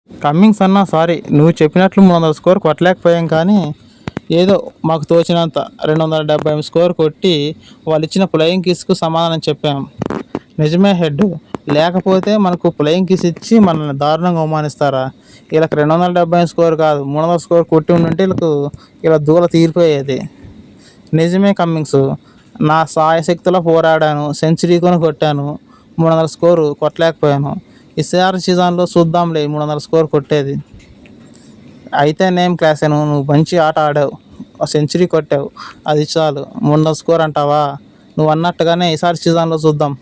Cummins అన్నా sorry, నువ్వు చెప్పినట్లు 300 స్కోర్ కొట్టలేకపోయాం, కానీ ఏదో మాకు తోచినంత 275 స్కోర్ కొట్టి వాళ్ళు ఇచ్చిన ఫ్లయింగ్ కిస్కు సమాధానం చెప్పాం. నిజమే హెడ్, లేకపోతే మనకు ఫ్లయింగ్ కిస్ ఇచ్చి మనల్ని దారుణంగా అవమానిస్తారా? వీళ్ళకి 275 స్కోర్ కాదు, 300 స్కోర్ కొట్టి ఉంటే వీళ్ళకు ఇలా దూల తీరిపోయేది. నిజమే కమ్మింగ్స్, నా సాయశక్తిలో పోరాడాను, సెంచరీ కొని కొట్టాను, 300 స్కోరు కొట్టలేకపోయాను. ఈసారి సీజన్లో చూద్దాంలే 300 స్కోర్ కొట్టేది. అయితే నేమ్ క్లాస్ నువ్వు మంచి ఆట ఆడావు, సెంచరీ కొట్టావు, అది చాలు. 300 స్కోర్ అంటావా? నువ్వు అన్నట్టుగానే ఈసారి సీజన్లో చూద్దాం.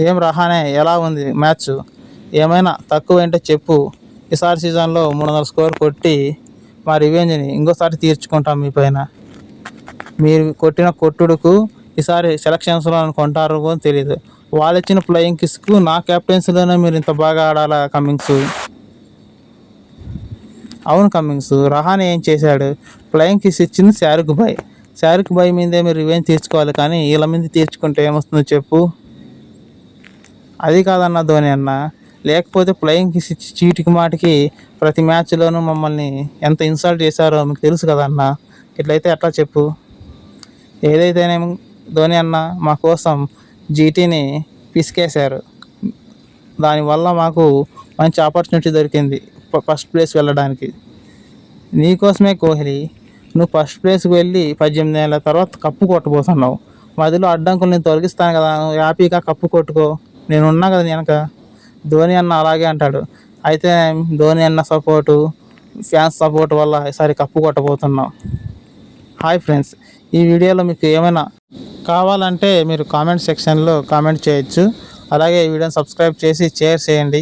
ఏం రహానే, ఎలా ఉంది మ్యాచ్? ఏమైనా తక్కువ ఏంటో చెప్పు. ఈసారి సీజన్లో 300 స్కోర్ కొట్టి మా రివెంజ్ని ఇంకోసారి తీర్చుకుంటాం మీ పైన. మీరు కొట్టిన కొట్టుడుకు ఈసారి సెలక్షన్స్లో కొంటారు అని తెలియదు. వాళ్ళు ఇచ్చిన ఫ్లయింగ్ కిస్కు నా కెప్టెన్సీలోనే మీరు ఇంత బాగా ఆడాలా కమ్మింగ్స్? అవును కమ్మింగ్స్, రహానే ఏం చేశాడు? ఫ్లయింగ్ కిస్ ఇచ్చింది షారుఖ్ భాయ్ మీదే మీరు రివెంజ్ తీర్చుకోవాలి, కానీ వీళ్ళ మీద తీర్చుకుంటే ఏమొస్తుందో చెప్పు. అది కాదన్న ధోని అన్న, లేకపోతే ఫ్లయింగ్ కిస్ ఇచ్చి చీటికి మాటికి ప్రతి మ్యాచ్లోనూ మమ్మల్ని ఎంత ఇన్సల్ట్ చేశారో మీకు తెలుసు కదన్న. ఇట్లయితే ఎట్లా చెప్పు? ఏదైతేనేమో ధోని అన్న మా కోసం జీటీని పిసికేశారు. దానివల్ల మాకు మంచి ఆపర్చునిటీ దొరికింది ఫస్ట్ ప్లేస్ వెళ్ళడానికి. నీకోసమే కోహ్లీ, నువ్వు ఫస్ట్ ప్లేస్కి వెళ్ళి 18 ఏళ్ళ తర్వాత కప్పు కొట్టబోతున్నావు. మధ్యలో అడ్డంకులు నేను తొలగిస్తాను కదా, నువ్వు హ్యాపీగా కప్పు కొట్టుకో, నేను ఉన్నా కదా వెనక. ధోని అన్న అలాగే అంటాడు. అయితే ధోని అన్న సపోర్టు, ఫ్యాన్స్ సపోర్ట్ వల్ల ఈసారి కప్పు కొట్టబోతున్నాం. హాయ్ ఫ్రెండ్స్, ఈ వీడియోలో మీకు ఏమైనా కావాలంటే మీరు కామెంట్ సెక్షన్లో కామెంట్ చేయొచ్చు. అలాగే ఈ వీడియోని సబ్స్క్రైబ్ చేసి షేర్ చేయండి.